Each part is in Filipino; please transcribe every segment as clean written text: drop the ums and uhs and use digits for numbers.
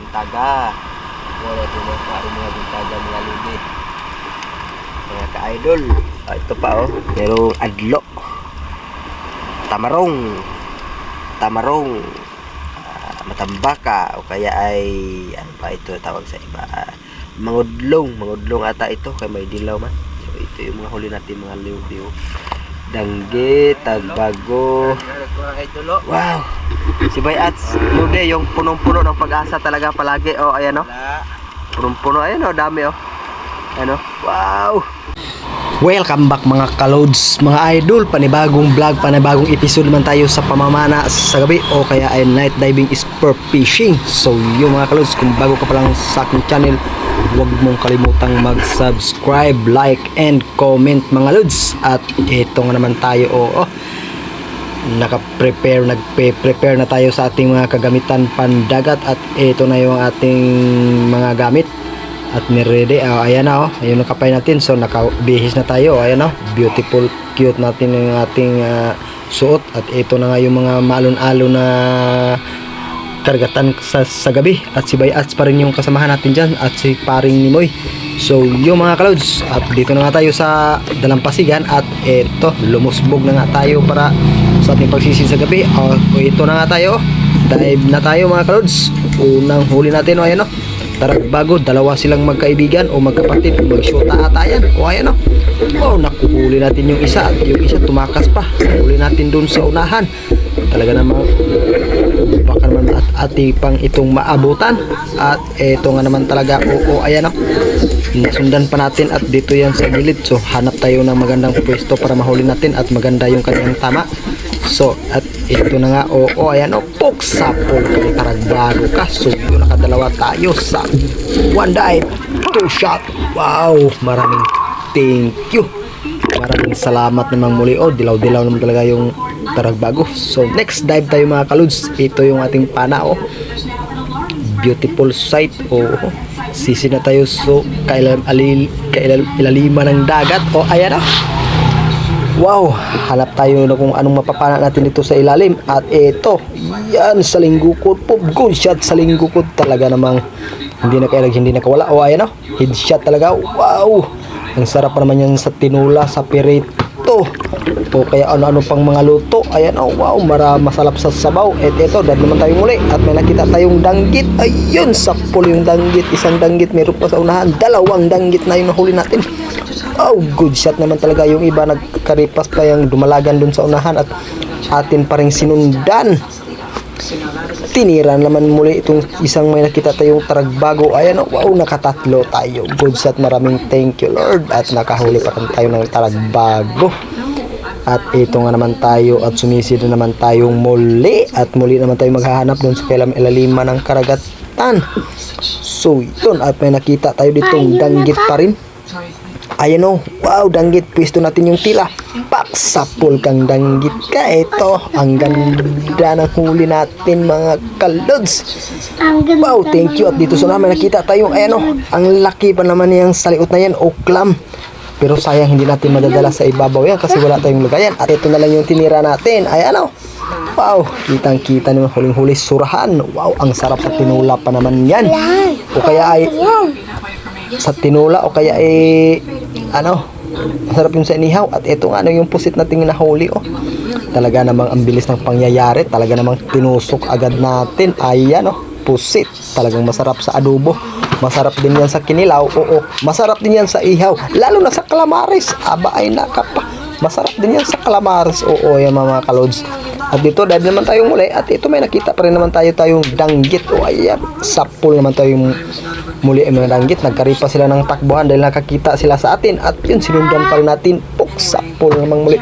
buntaga. Wala ito mga buntaga mga lubi. Mga ka-idol. Ito pa merong adlo. Tamarong. Matambaka o kaya ay ano pa ito tawag sa iba. Mangudlong ata ito kaya may dilaw man. So ito yung mga huli natin mga lubi. Danggit, tagbago. Wow. Si Bayats, lude yung punong-puno ng pag-asa talaga palagi. Oh, ayan Punong-puno, ayan dami Ano? Wow. Welcome back mga kalods, mga idol, panibagong vlog, panibagong episode naman tayo sa pamamana sa gabi o kaya ay night diving sport fishing. So yung mga kalods, kung bago ka pa lang sa aking channel, huwag mong kalimutang mag-subscribe, like, and comment mga lods. At ito nga naman tayo nagpe-prepare na tayo sa ating mga kagamitan pandagat. At ito na yung ating mga gamit at ni-ready. Ayan ayun nakapay natin. So nakabihis na tayo. Ayan beautiful, cute natin yung ating suot. At ito na nga yung mga maalon-alon na karagatan sa gabi. At si Bayats pa rin yung kasamahan natin dyan, at si paring Nimoy. So yung mga clouds, at dito na nga tayo sa Dalampasigan. At ito, lumusbog na nga tayo para sa ating pagsisid sa gabi. Ito na nga tayo, dive na tayo mga clouds. Unang huli natin ayan taragbago, dalawa silang magkaibigan o magkapatid, magsyota ata yan. Ayan nakuhuli natin yung isa, at yung isa tumakas pa. Huli natin dun sa unahan. Talaga namang baka naman at pang itong maabutan. At eto nga naman talaga ayan nasundan pa natin, at dito yan sa gilid. So hanap tayo ng magandang pwesto para mahuli natin at maganda yung kanyang tama. So at ito na nga ayan poksapol kay taragbago ka. So yun, nakadalawa tayo sa one dive, two shot. Wow, maraming thank you, maraming salamat naman muli. Dilaw-dilaw naman talaga yung taragbago. So next dive tayo mga kaluds. Ito yung ating pana beautiful sight. Sisi na tayo. So kailaliman ng dagat. Ayan wow, hanap tayo na kung anong mapapana natin dito sa ilalim. At ito, yan sa linggukod po. Good shot sa linggukod. Talaga namang hindi nakawala. Ayan headshot talaga. Wow, ang sarap pa naman yan sa tinula, sa pirito, o kaya ano-ano pang mga luto. Ayan wow, masalap sa sabaw. At ito, dahil naman tayong muli. At may nakita tayong danggit. Ayun, sapul yung danggit. Isang danggit, meron pa sa unahan. Dalawang danggit na yung nahuli natin. Good shot naman talaga. Yung iba nagkaripas pa yung dumalagan dun sa unahan, at atin pa rin sinundan. Tinira naman muli itong isang may nakita tayong taragbago. Ayan wow, nakatatlo tayo. Good shot, maraming thank you Lord. At nakahuli pa rin tayo ng taragbago. At ito nga naman tayo, at sumisid na naman tayong muli. At muli naman tayo maghahanap dun sa ilaliman ng karagatan. So yun, at may nakita tayo ditong danggit pa rin. Ayan wow, danggit. Pwesto natin yung tila. Paksapol kang danggit ka. Ito, ang ganda ng huli natin mga kalods. Wow, thank you. At dito sa namin nakita tayong ang laki pa naman yung saliot na yan, clam. Pero sayang hindi natin madadala sa ibabaw yan kasi wala tayong lagayan. At ito na lang yung tinira natin. Ayan wow, kitang kita naman huling-huli surahan. Wow, ang sarap sa tinula pa naman yan. O kaya ay sa tinula, o kaya masarap yung sa inihaw. At ito nga yung pusit nating nahuli. Talaga namang ang bilis ng pangyayari. Talaga namang tinusok agad natin. Ayan pusit. Talagang masarap sa adobo. Masarap din yan sa kinilaw. Masarap din yan sa ihaw. Lalo na sa calamares. Aba ay nakapa. Masarap din yan sa calamares. Yan mga kalods. At dito dahil naman tayong muli. At ito may nakita pa rin naman tayong danggit. Ayan, sapul naman tayong muli ay mga danggit. Nagkaripa sila ng takbuhan dahil nakakita sila sa atin. At yun, sinundan pa rin natin. Sapul namang muli.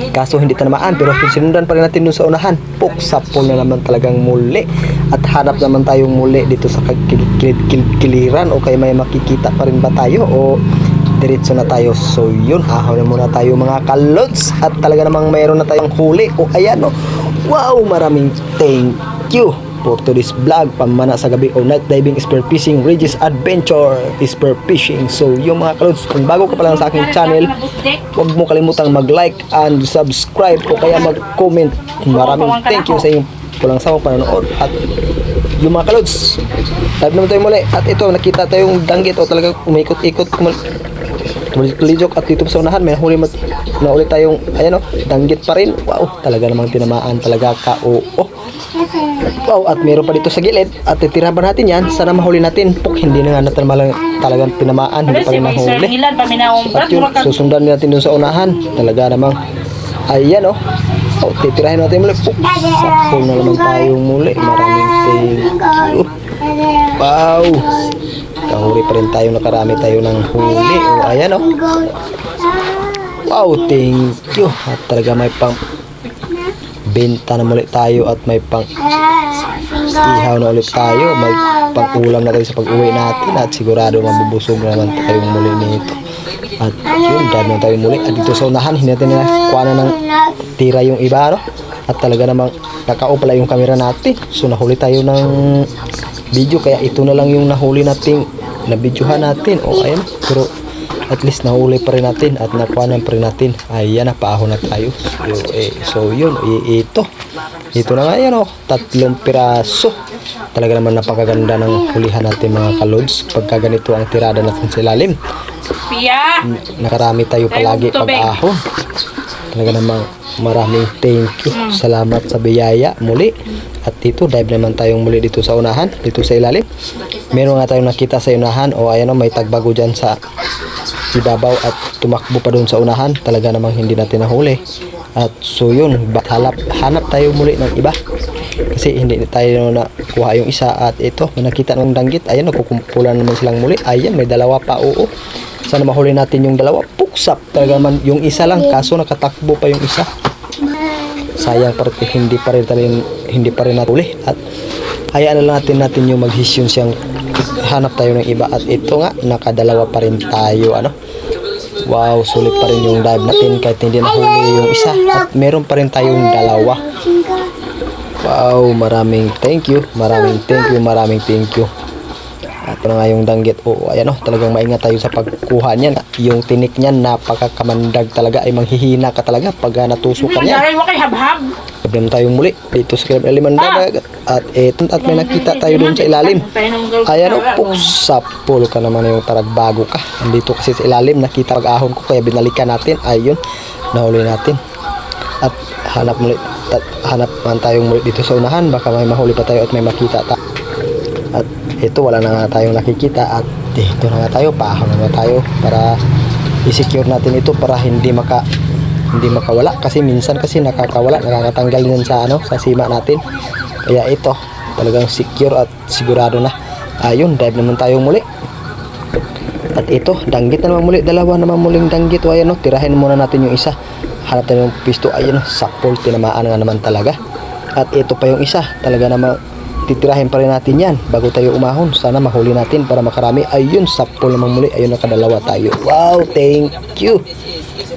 Kaso hindi tanamaan, pero sinundan pa rin natin dun sa unahan. Sapul na naman talagang muli. At hanap naman tayong muli dito sa kiliran. O kaya may makikita pa rin ba tayo, o diretso na tayo. So yun, ahon na muna tayo mga kalods. At talaga namang mayroon na tayong huli. Ayan wow, maraming thank you for today's vlog, pamana sa gabi o night diving spear fishing, Regis Adventure spear fishing. So yung mga kalods, kung bago ka pa lang sa aking channel, huwag mo kalimutang mag-like and subscribe o kaya mag-comment. Maraming thank you sa inyong pulang sawang panonood. At yung mga kalods. Live naman tayo muli. At ito, nakita tayong danggit o talagang umikot-ikot tumaliklijok. At dito sa unahan, may nahuli tayong, ayan o, danggit pa rin. Wow, talaga namang tinamaan talaga ka. Oo. Wow, at meron pa dito sa gilid. At titira ba natin yan? Sana mahuli natin. Puk, hindi na nga natin talagang tinamaan. Hindi pa rin nahuli. At yun, susundan natin dun sa unahan. Talaga namang, ayan o. Oh, titirahin natin muli. Sakol na naman tayo muli. Maraming thank you. Wow. Kahuli pa rin tayo. Nakarami tayo ng huli. O, ayan o. Wow, thank you. At talaga may pang benta na muli tayo at may pang ihaw na ulit tayo. May pang ulam na tayo sa pag-uwi natin. At sigurado mabubusog na naman tayo muli nito. At yun, dahil na tayo muli. At dito sa unahan, hindi natin nakuha na ng tira yung iba, no? At talaga namang nakao pala yung camera natin. So nahuli tayo ng video. Kaya ito na lang yung nahuli natin, na videohan natin. O ayan, pero at least nahuli pa rin natin at nakuha na pa rin natin. Ayan, napaahon na tayo. So yun, ito na nga yan, oh, 3 piraso. Talaga naman napakaganda ng hulihan natin mga kalods. Pagka ganito ang tirada natin sa ilalim, nakarami tayo palagi pag-ahon. Talaga namang maraming thank you. Salamat sa biyaya muli. At dito, dive naman tayong muli dito sa unahan, dito sa ilalim. Meron nga tayong nakita sa unahan. O ayan o, may tagbago dyan sa ibabaw at tumakbo pa doon sa unahan. Talaga namang hindi natin nahuli. At so yun, hanap tayo muli ng iba. Kasi hindi tayo nakuha yung isa. At ito, may nakita ng danggit. Ayan, nagkukumpulan naman silang muli. Ayan, may dalawa pa, oo. Sana mahuli natin yung dalawa. Puksap talaga naman yung isa lang, kaso nakatakbo pa yung isa. Sayang parte, hindi pa rin natuli. At hayaan na lang natin yung maghisyon siyang hanap tayo ng iba. At ito nga, nakadalawa pa rin tayo, ano. Wow, sulit pa rin yung dive natin kahit hindi nahuli yung isa. At meron pa rin tayong dalawa. Wow, maraming thank you. At ito na nga yung danggit. Oo, ayan o, talagang maingat tayo sa pagkuha niyan. Yung tinik niyan, napakakamandag talaga. Ay manghihina ka talaga pag natusukan niya. Problem tayong muli dito sa ilalim ng dagat. At may nakita tayo doon sa ilalim. Ayan o, puksapol ka naman yung taragbago ka. Andito kasi sa ilalim, nakita pag-ahon ko kaya binalikan natin. Ayun, nahuli natin. At hanap man tayong muli dito sa unahan. Baka may mahuli pa tayo at may makita tayo. At ito, wala na nga tayong nakikita. At dito na nga tayo, paahon na nga tayo para i-secure natin ito para hindi makawala. Kasi minsan kasi nakakawala, nakakatanggal din sa sima natin. Kaya ito, talagang secure at sigurado na. Ayun, dive naman tayo muli. At ito, danggit na naman muli. Dalawa naman muling danggit. O ayan o, tirahin muna natin yung isa. Hanap tayo ng pisto. Ayun o, sakpol, tinamaan nga naman talaga. At ito pa yung isa. Talaga naman titirahin pa rin natin yan bago tayo umahon. Sana mahuli natin para makarami. Ayun, sapol naman muli. Ayun, nakadalawa tayo. Wow, thank you.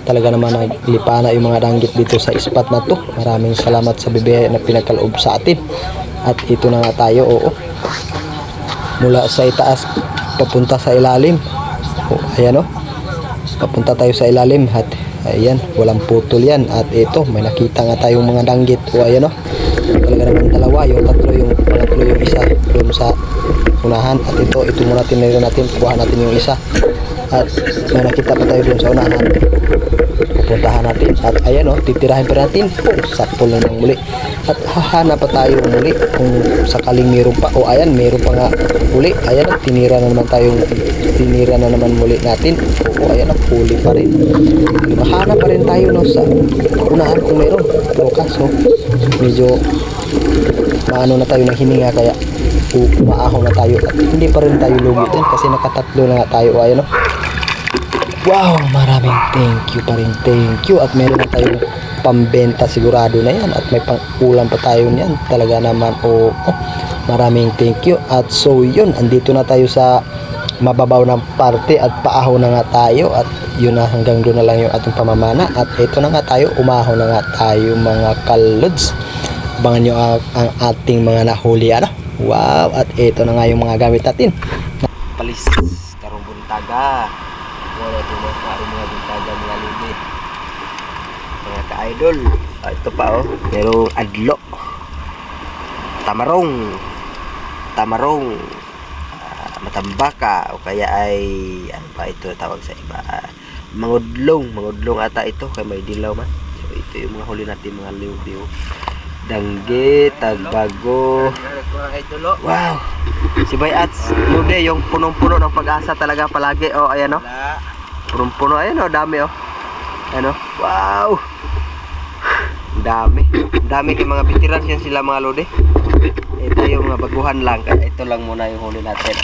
Talaga naman naglipa na yung mga danggit dito sa spot na to. Maraming salamat sa bibiyaya na pinagkaloob sa atin. At ito na nga tayo, oo. Mula sa itaas papunta sa ilalim. O, ayan o. Papunta tayo sa ilalim. At ayan, walang putol yan. At ito, may nakita nga tayong mga danggit. O ayan o. Talaga naman dalawa, yung pangatlo yung isa doon sa unahan. At ito muna tinira natin, kuha natin yung isa. At may nakita pa tayo doon sa unahan, pupuntahan natin. At ayan o, titirahin pa natin. Sakto lang ng muli. At hahanap pa tayo muli kung sakaling meron pa. O ayan, meron pa nga muli. Ayan o, tinira na naman muli natin. O ayan o, huli pa rin. Hahanap pa rin tayo sa unahan kung meron. Pero kaso medyo maano na tayo ng hininga, kaya umaahon na tayo at hindi pa rin tayo lugi din kasi nakatatlo na nga tayo. Ayan o. Wow, maraming thank you pa rin, thank you. At meron na tayong pambenta, sigurado na yan. At may pang-ulam pa tayo niyan. Talaga naman, maraming thank you. At so yun, andito na tayo sa mababaw ng parte at paahon na nga tayo. At yun na, hanggang doon na lang yung ating pamamana. At ito na nga tayo, umahon na nga tayo mga kalods. Abangan nyo ang ating mga nahuli, ano? Wow, at ito na nga yung mga gamit natin. Palis, karong buntaga. Wala ito mga buntaga, mga libi. Mga ka-idol. Ito pa, merong adlo. Tamarong. tamarong, matambaka o kaya ay ano pa ito tawag sa iba, mangudlong ata ito kaya may dilaw man. So ito yung mga huli natin mga liw-liw, dangge, tagbago. Wow, si Bayats Lude yung punong-puno ng pag-asa talaga palagi. Oh ayan oh, punong-puno, ayan oh, dami oh, ano, wow, dami kay mga veterans yan sila mga Lode. Ito yung mga baguhan lang, kaya ito lang muna yung huli natin.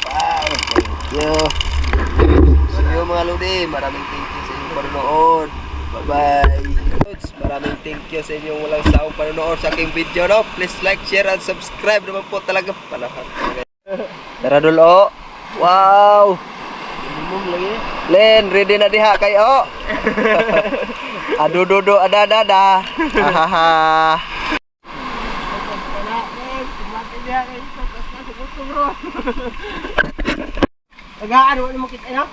Wow, thank you. So yun mga Lodi, maraming thank you sa inyong panonood. Bye bye. Maraming thank you sa inyong walang saong panonood sa aking video, no? Please like, share, and subscribe naman po talaga. Palahan talaga. Tara dulo. Wow. Len, ready na diha kayo. Adududu adadada. Hahaha. Tagaan, wala mo kita, no?